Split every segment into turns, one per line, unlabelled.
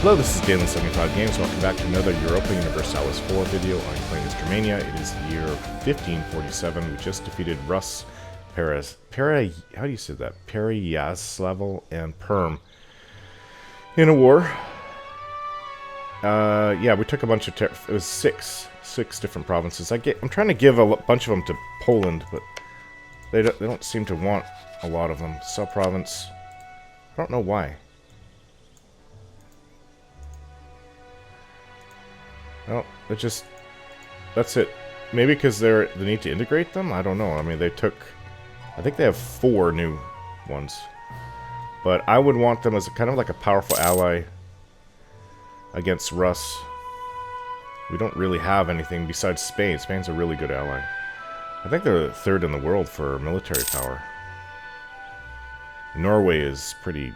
Hello, this is Galen75 Games. Welcome back to another Europa Universalis 4 video. I'm playing as Germania. It is the year 1547. We just defeated Rus, how do you say that? Pereyyaslav and Perm in a war. Yeah, we took a bunch of it was six different provinces. I'm trying to give a bunch of them to Poland, but they don't seem to want a lot of them. Sub-province. I don't know why. No, that's it. Maybe because they need to integrate them? I don't know. I mean, I think they have 4 new ones. But I would want them as kind of like a powerful ally against Rus. We don't really have anything besides Spain. Spain's a really good ally. I think they're 3rd in the world for military power. Norway is pretty...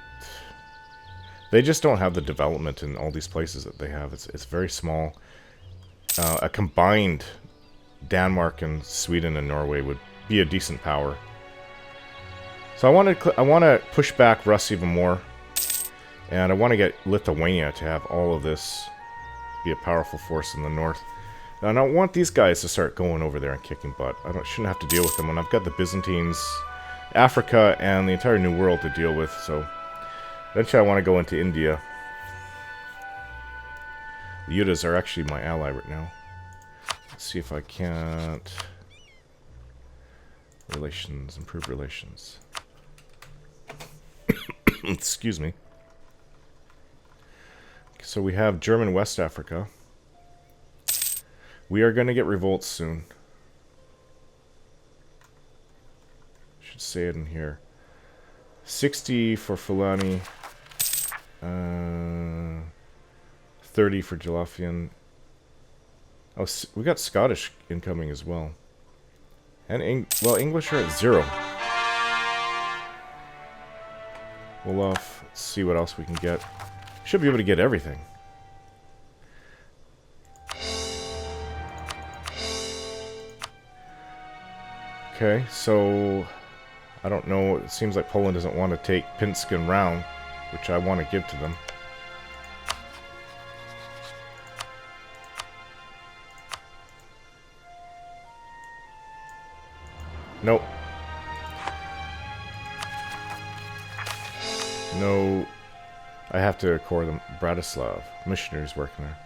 They just don't have the development in all these places that they have. It's very small. A combined Denmark and Sweden and Norway would be a decent power. So I want to push back Rus even more, and I want to get Lithuania to have all of this, be a powerful force in the north. And I want these guys to start going over there and kicking butt. Shouldn't have to deal with them when I've got the Byzantines, Africa, and the entire New World to deal with. So eventually I want to go into India. The Yudas are actually my ally right now. Let's see if I can't... Relations, improve relations. Excuse me. So we have German West Africa. We are going to get revolts soon. Should say it in here. 60 for Fulani. 30 for Jalafian. Oh, we got Scottish incoming as well. And well, English are at 0. Wolof. Let's see what else we can get. Should be able to get everything. Okay, so I don't know. It seems like Poland doesn't want to take Pinsk and Round, which I want to give to them. Nope. No. I have to accord them. Bratislav. Missionaries working there.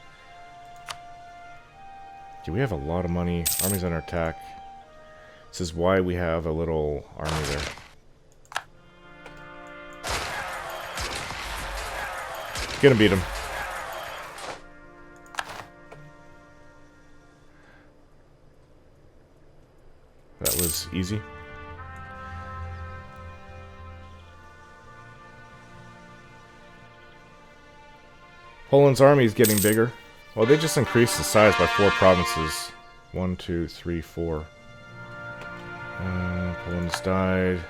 Do we have a lot of money? Armies under attack. This is why we have a little army there. Gonna beat him. That was easy. Poland's army is getting bigger. Well, they just increased the size by 4 provinces. 1, 2, 3, 4. Poland's died.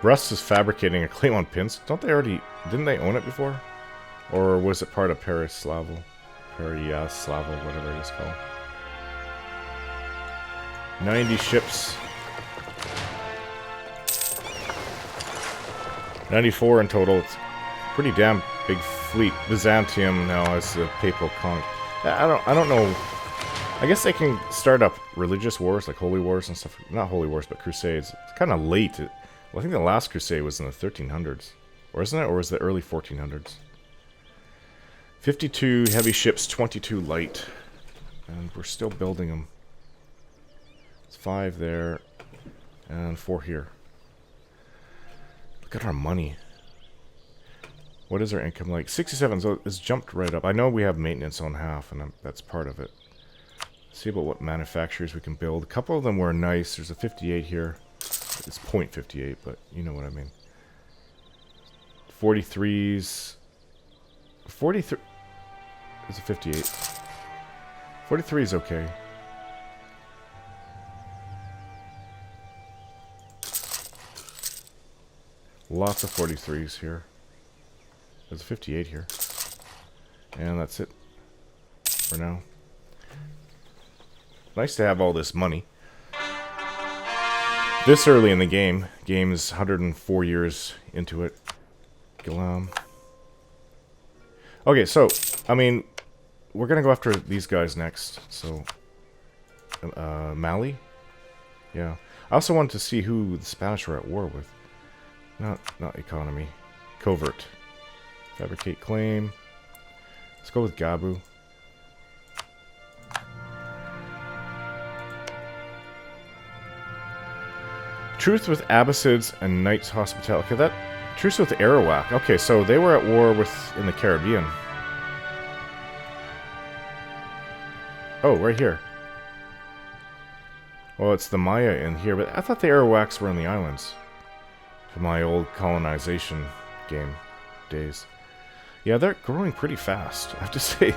Rus is fabricating a claim on Pinsk. Didn't they own it before? Or was it part of Pereyyaslav, whatever it is called? 90 ships. 94 in total. It's a pretty damn big fleet. Byzantium now as the papal conch. I don't know. I guess they can start up religious wars, like holy wars and stuff. Not holy wars, but crusades. It's kind of late. Well, I think the last crusade was in the 1300s. Or isn't it? Or was it the early 1400s? 52 heavy ships, 22 light. And we're still building them. It's 5 there. And 4 here. Look at our money. What is our income like? 67, so it's jumped right up. I know we have maintenance on half, and that's part of it. Let's see about what manufacturers we can build. A couple of them were nice. There's a 58 here. It's .58, but you know what I mean. 43s. 43. It's a 58. 43 is okay. Lots of 43s here. There's a 58 here. And that's it for now. Nice to have all this money. This early in the game. Game is 104 years into it. Galam. Okay, so, I mean, we're going to go after these guys next. So, Mali? Yeah. I also wanted to see who the Spanish were at war with. Not economy. Covert. Fabricate claim. Let's go with Gabu. Truce with Abbasids and Knights Hospitality. Okay, that... Truce with Arawak. Okay, so they were at war in the Caribbean. Oh, right here. Well, it's the Maya in here, but I thought the Arawaks were in the islands. From my old colonization game days. Yeah, they're growing pretty fast. I have to say,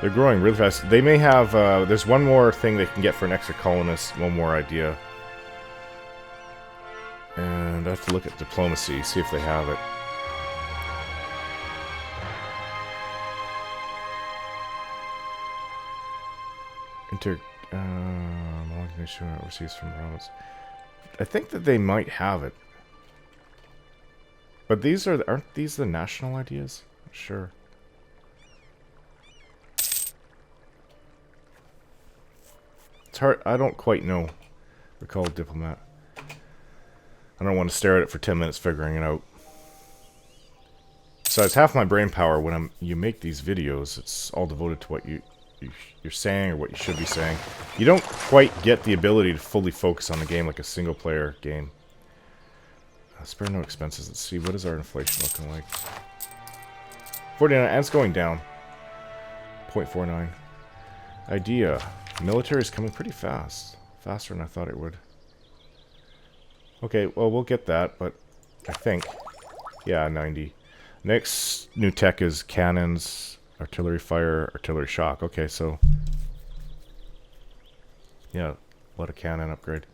they're growing really fast. They may have... there's one more thing they can get for an extra colonist. One more idea. And I have to look at diplomacy, see if they have it. Overseas from province. I think that they might have it. But aren't these the national ideas? Sure. It's hard, I don't quite know. Recall diplomat. I don't want to stare at it for 10 minutes figuring it out. So it's half my brain power when you make these videos. It's all devoted to what you're saying or what you should be saying. You don't quite get the ability to fully focus on the game like a single player game. Spare no expenses. Let's see, what is our inflation looking like? 49, and it's going down. 0.49. Idea. Military is coming pretty fast. Faster than I thought it would. Okay, well, we'll get that, but I think... Yeah, 90. Next new tech is cannons, artillery fire, artillery shock. Okay, so... Yeah, a lot of cannon upgrade.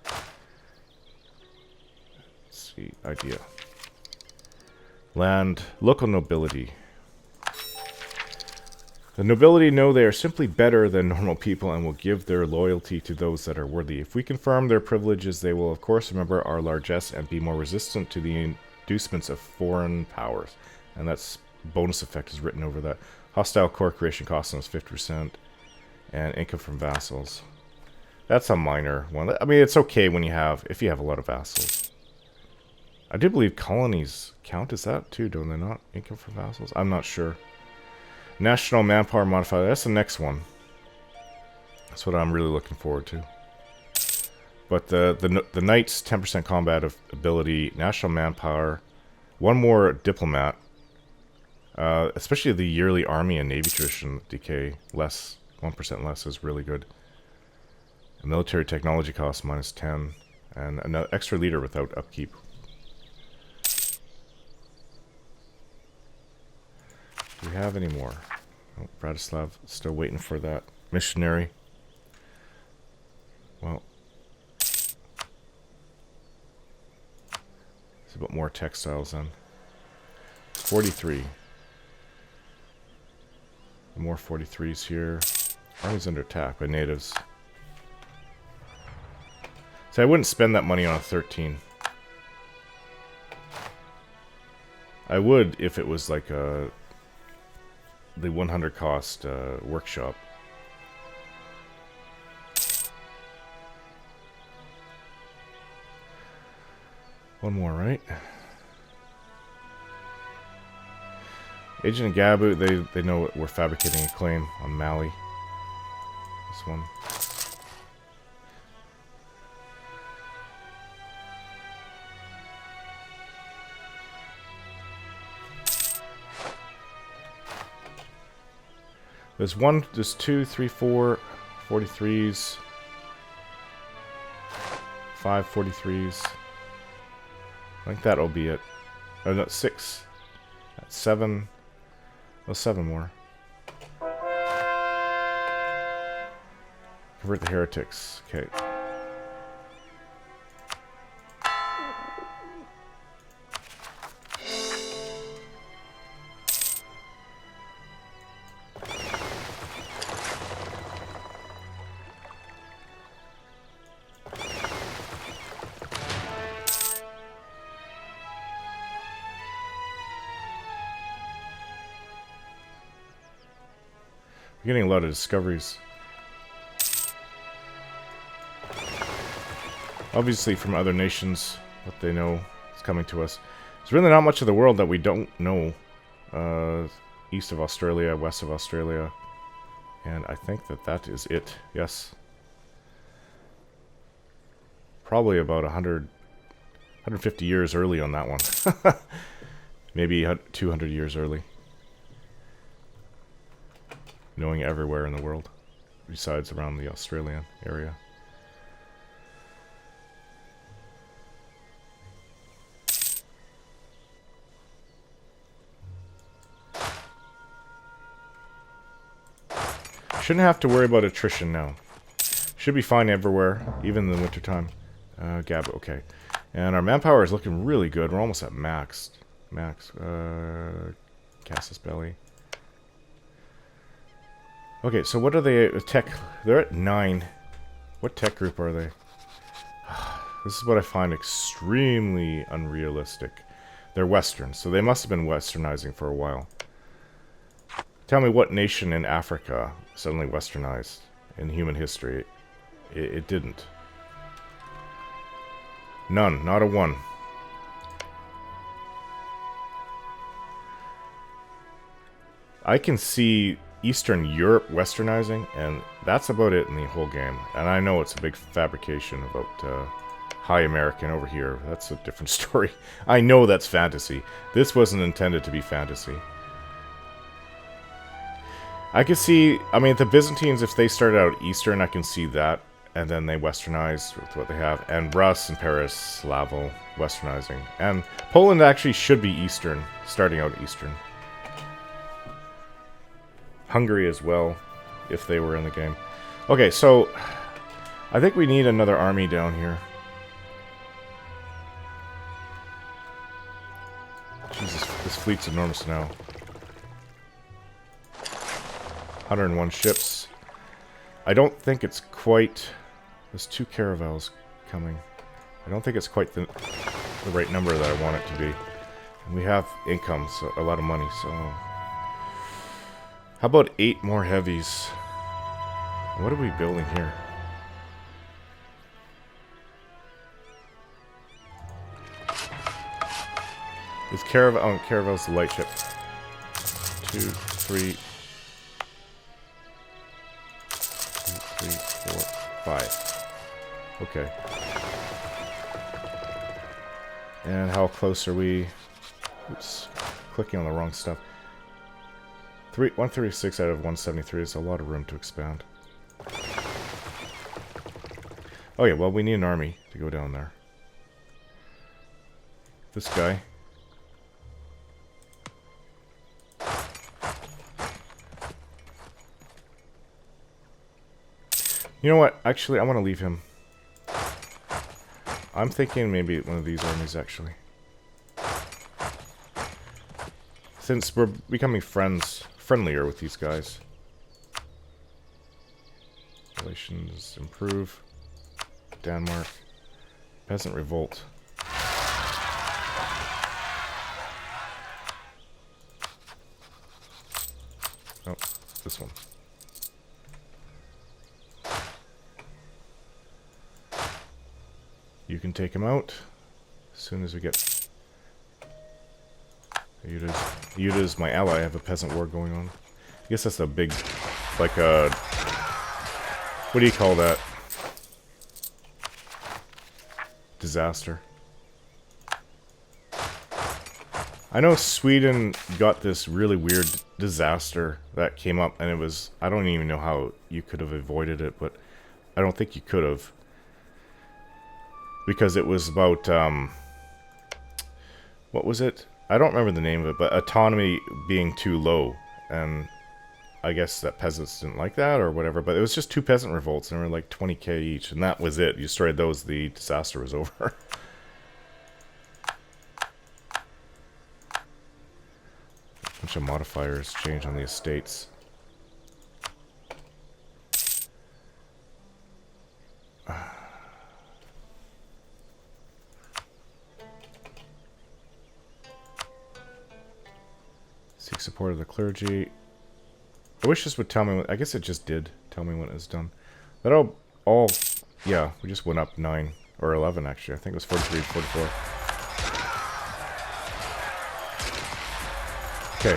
Let's see, idea. Land, local nobility. The nobility know they are simply better than normal people and will give their loyalty to those that are worthy. If we confirm their privileges, they will of course remember our largesse and be more resistant to the inducements of foreign powers. And that's bonus effect is written over that. Hostile core creation costs us 50%. And income from vassals. That's a minor one. I mean, it's okay when if you have a lot of vassals. I do believe colonies count as that too, don't they not? Income from vassals? I'm not sure. National manpower modifier. That's the next one. That's what I'm really looking forward to. But the Knights 10% combat ability, national manpower, one more diplomat. Especially the yearly army and navy tradition decay less, 1% less is really good. Military technology cost -10, and an extra leader without upkeep. Do we have any more? Oh, Bratislav, still waiting for that missionary. Well, it's a bit more textiles then. 43. More 43s here. Army's under attack by natives. So I wouldn't spend that money on a 13. I would if it was like the 100 cost workshop. One more, right? Agent and Gabu, they know we're fabricating a claim on Mali. This one. There's 2, 3, 4 43s. 5 43s. I think that'll be it. Oh, no, 6. That's 7. Oh, 7 more. Convert the heretics. Okay. We're getting a lot of discoveries. Obviously from other nations, what they know is coming to us. There's really not much of the world that we don't know. East of Australia, west of Australia. And I think that that is it. Yes. Probably about 150 years early on that one. Maybe 200 years early. Knowing everywhere in the world. Besides around the Australian area. Shouldn't have to worry about attrition now. Should be fine everywhere, even in the wintertime. Gab, okay. And our manpower is looking really good. We're almost at max. Casus Belli. Okay, so what are they? Tech. They're at 9. What tech group are they? This is what I find extremely unrealistic. They're Western, so they must have been Westernizing for a while. Tell me what nation in Africa suddenly Westernized in human history. It didn't. None. Not a one. I can see Eastern Europe Westernizing, and that's about it in the whole game. And I know it's a big fabrication about High American over here. That's a different story. I know that's fantasy. This wasn't intended to be fantasy. I can see, I mean, the Byzantines, if they started out Eastern, I can see that. And then they Westernized with what they have. And Rus and Paris, Slavo, Westernizing. And Poland actually should be Eastern, starting out Eastern. Hungary as well, if they were in the game. Okay, so I think we need another army down here. Jesus, this fleet's enormous now. 101 ships. I don't think it's quite... There's 2 caravels coming. I don't think it's quite the right number that I want it to be. And we have income, so a lot of money, so... How about 8 more heavies? What are we building here? Is Caravel... Oh, Caravel's the light ship. 2, 3... 2, 3, 4, 5. Okay. And how close are we? Oops. Clicking on the wrong stuff. 136 out of 173 is a lot of room to expand. Oh yeah, well we need an army to go down there. This guy. You know what? Actually, I want to leave him. I'm thinking maybe one of these armies, actually. Since we're becoming friendlier with these guys. Relations improve. Denmark. Peasant revolt. Oh, this one. You can take him out as soon as we get... Yuda's my ally. I have a peasant war going on. I guess that's a big, like a... What do you call that? Disaster. I know Sweden got this really weird disaster that came up, and it was... I don't even know how you could have avoided it, but I don't think you could have. Because it was about, what was it? I don't remember the name of it, but autonomy being too low. And I guess that peasants didn't like that or whatever, but it was just 2 peasant revolts and they were like 20k each, and that was it. You destroyed those, the disaster was over. Bunch of modifiers change on the estates. Seek support of the clergy. I wish this would tell me. I guess it just did tell me when it was done. That all. Yeah, we just went up 9 or 11 actually. I think it was 43, 44. Okay.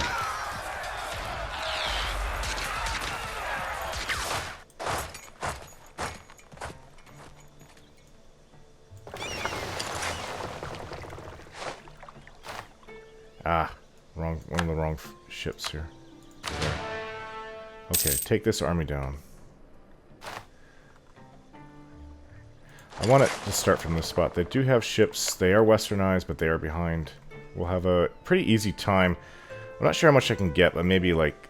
Ah, one of the wrong ships here. Okay, take this army down. I want it to start from this spot. They do have ships. They are westernized, but they are behind. We'll have a pretty easy time. I'm not sure how much I can get, but maybe like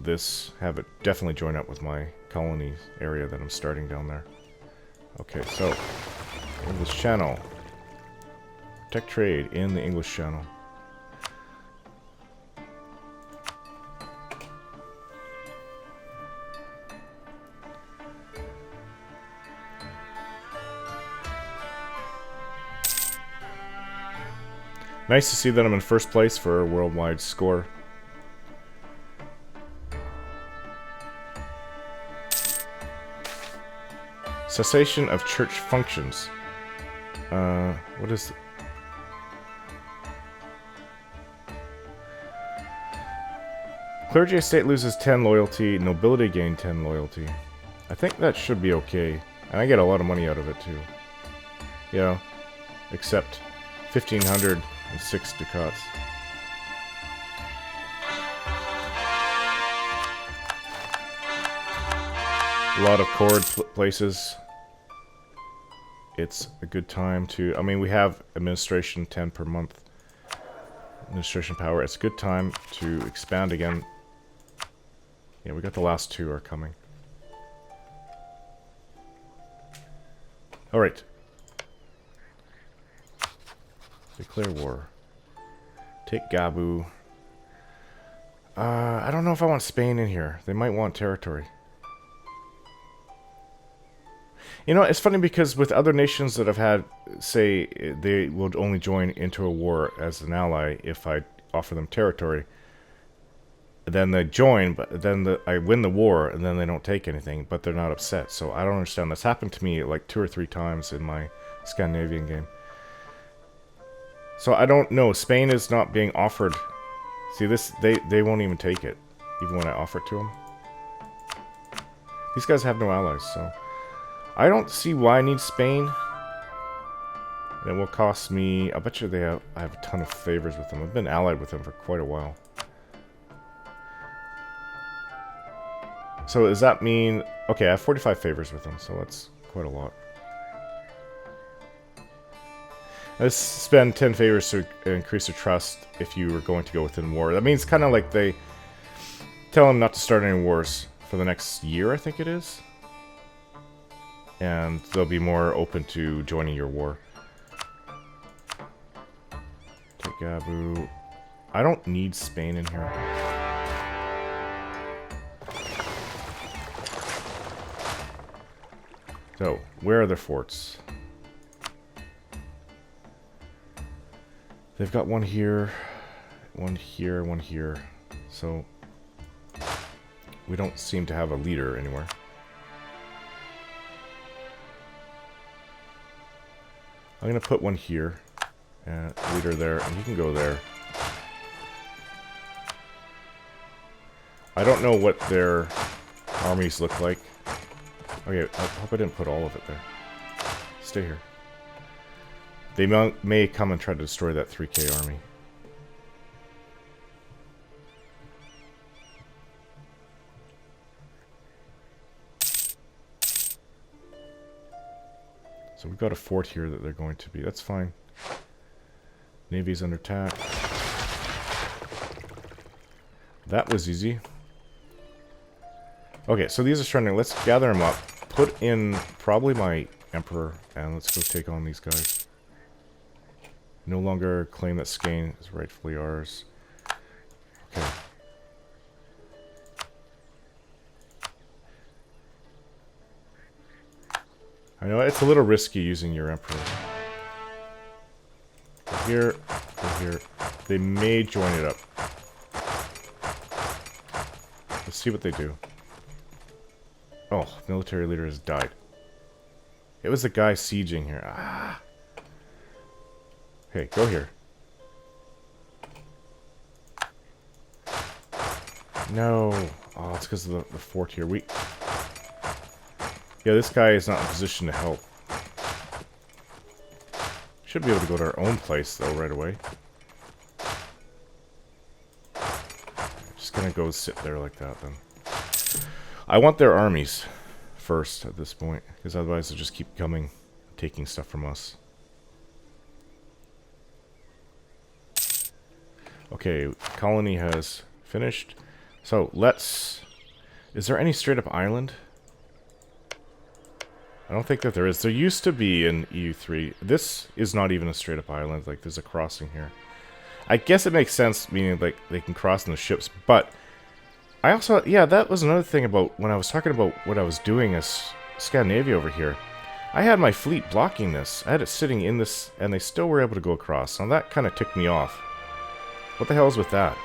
this, have it definitely join up with my colony area that I'm starting down there. Okay, so English Channel. Protect trade in the English Channel. Nice to see that I'm in first place for a worldwide score. Cessation of church functions. What is... Clergy estate loses 10 loyalty, nobility gain 10 loyalty. I think that should be okay. And I get a lot of money out of it too. Yeah, except 1,506 ducats. A lot of chord places. It's a good time to... I mean, we have administration 10 per month. Administration power. It's a good time to expand again. Yeah, we got the last 2 are coming. Alright. Declare war. Take Gabu. I don't know if I want Spain in here. They might want territory. You know, it's funny because with other nations that I've had, say, they will only join into a war as an ally if I offer them territory. Then they join, but then I win the war, and then they don't take anything, but they're not upset. So I don't understand. That's happened to me like 2 or 3 times in my Scandinavian game. So I don't know. Spain is not being offered. See, this they won't even take it, even when I offer it to them. These guys have no allies, so... I don't see why I need Spain. And it will cost me... I bet you I have a ton of favors with them. I've been allied with them for quite a while. So does that mean... Okay, I have 45 favors with them, so that's quite a lot. Let's spend 10 favors to increase their trust if you were going to go within war. That means kind of like they tell them not to start any wars for the next year, I think it is. And they'll be more open to joining your war. Take Gabu. I don't need Spain in here. So, where are their forts? They've got one here, one here, one here. So, we don't seem to have a leader anywhere. I'm going to put one here, and leader there, and he can go there. I don't know what their armies look like. Okay, I hope I didn't put all of it there. Stay here. They may come and try to destroy that 3K army. So we've got a fort here that they're going to be. That's fine. Navy's under attack. That was easy. Okay, so these are starting. Let's gather them up. Put in probably my emperor, and let's go take on these guys. No longer claim that Skane is rightfully ours. Okay. I know it's a little risky using your emperor. Go here, go here. They may join it up. Let's see what they do. Oh, military leader has died. It was the guy sieging here. Ah. Hey, go here. No. Oh, it's because of the fort here. Yeah, this guy is not in position to help. Should be able to go to our own place, though, right away. Just gonna go sit there like that, then. I want their armies first at this point, because otherwise they'll just keep coming, taking stuff from us. Okay, colony has finished. So, let's... Is there any straight-up island? I don't think that there is. There used to be in EU3. This is not even a straight-up island. Like, there's a crossing here. I guess it makes sense, meaning, like, they can cross in the ships. But, I also... Yeah, that was another thing about when I was talking about what I was doing as Scandinavia over here. I had my fleet blocking this. I had it sitting in this, and they still were able to go across. Now, that kind of ticked me off. What the hell is with that?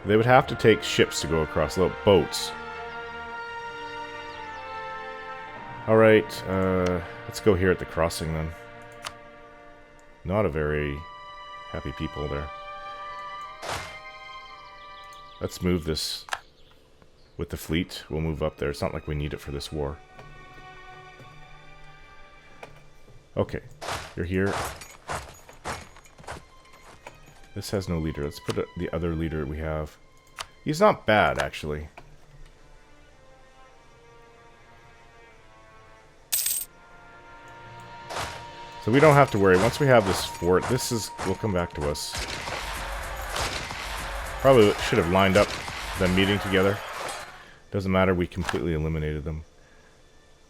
They would have to take ships to go across, little boats. Alright, let's go here at the crossing then. Not a very happy people there. Let's move this with the fleet. We'll move up there. It's not like we need it for this war. Okay, you're here. This has no leader. Let's put the other leader we have. He's not bad, actually. So we don't have to worry. Once we have this fort, will come back to us. Probably should have lined up them meeting together. Doesn't matter, we completely eliminated them.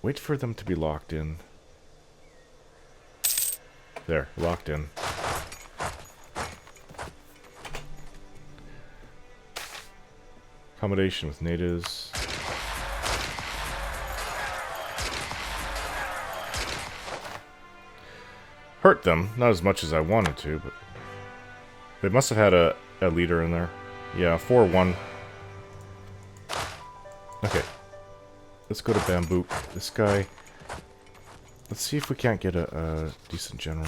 Wait for them to be locked in. There, locked in. Accommodation with natives. Hurt them, not as much as I wanted to, but they must have had a leader in there. Yeah, 4-1. Okay. Let's go to Bambouk. This guy... Let's see if we can't get a decent general.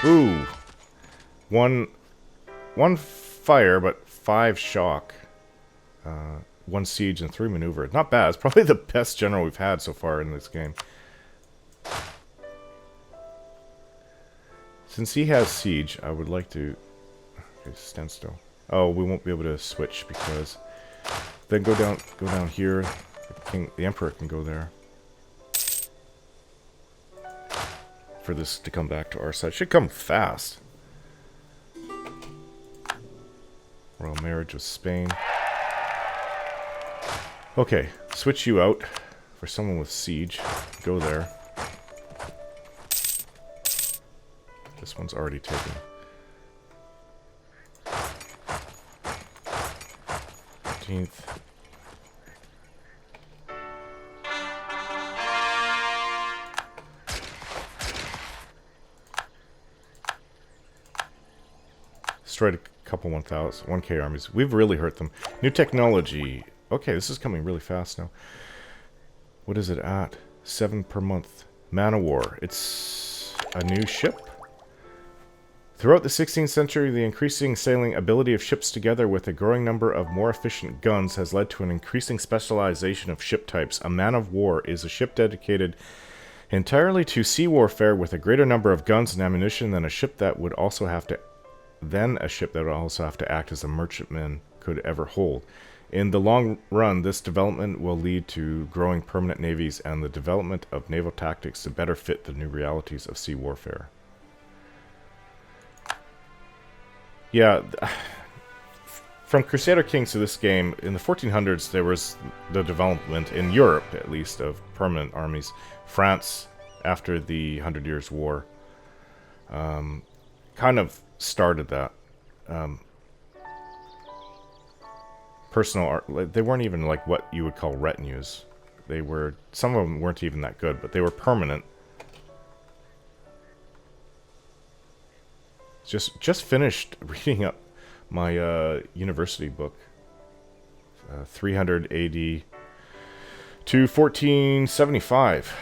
Ooh. One fire, but 5 shock. 1 siege and 3 maneuver. Not bad. It's probably the best general we've had so far in this game. Since he has siege, I would like to... Okay, stand still. Oh, we won't be able to switch because... Then go down here. The Emperor can go there. For this to come back to our side. Should come fast. Royal marriage with Spain. Okay, switch you out for someone with siege. Go there. This one's already taken. 15th. Destroyed a couple 1K armies. We've really hurt them. New technology. Okay, this is coming really fast now. What is it at? 7 per month. Man of War. It's a new ship. Throughout the 16th century, the increasing sailing ability of ships together with a growing number of more efficient guns has led to an increasing specialization of ship types. A man of war is a ship dedicated entirely to sea warfare with a greater number of guns and ammunition than a ship that would also have to act as a merchantman could ever hold. In the long run, this development will lead to growing permanent navies and the development of naval tactics to better fit the new realities of sea warfare. Yeah, from Crusader Kings to this game, in the 1400s, there was the development, in Europe at least, of permanent armies. France, after the 100 Years' War, kind of started that. They weren't even like what you would call retinues. Some of them weren't even that good, but they were permanent. Just finished reading up my university book. 300 AD to 1475.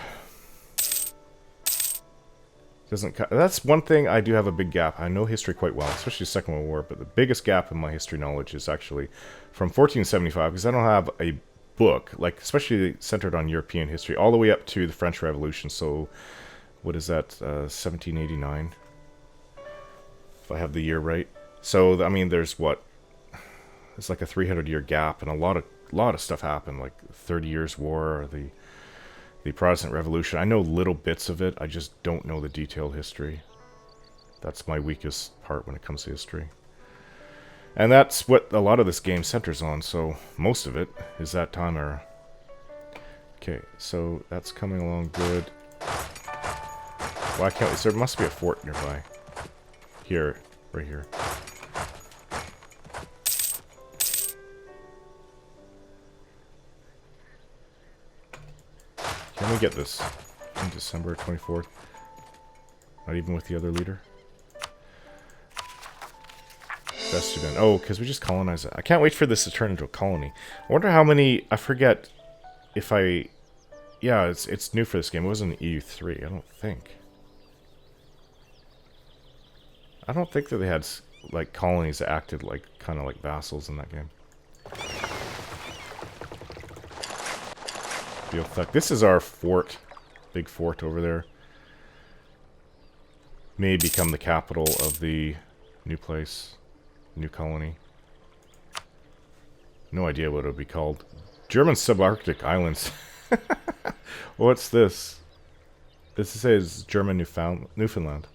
That's one thing I do have a big gap. I know history quite well, especially the Second World War, but the biggest gap in my history knowledge is actually from 1475, because I don't have a book, like especially centered on European history, all the way up to the French Revolution. So, what is that? 1789, if I have the year right. So, I mean, there's what? It's like a 300-year gap, and a lot of stuff happened, like 30 Years' War, or the Protestant Revolution. I know little bits of it. I just don't know the detailed history. That's my weakest part when it comes to history. And that's what a lot of this game centers on, so most of it is that time era. Okay, so that's coming along good. Why can't we... There must be a fort nearby. Here, right here. Can we get this in December 24th? Not even with the other leader? Vestibin. Oh, because we just colonized it. I can't wait for this to turn into a colony. I wonder how many... I forget if I... Yeah, it's new for this game. It wasn't EU3, I don't think. I don't think that they had, like, colonies that acted like, kind of like vassals in that game. This is our fort. Big fort over there. May become the capital of the new place. New colony. No idea what it would be called. German subarctic islands. What's this? This says German Newfoundland.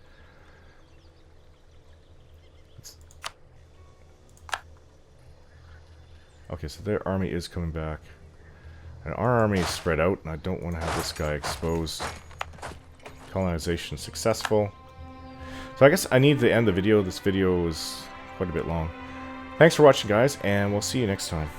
Okay, so their army is coming back. And our army is spread out, and I don't want to have this guy exposed. Colonization successful. So I guess I need to end the video. This video is quite a bit long. Thanks for watching, guys, and we'll see you next time.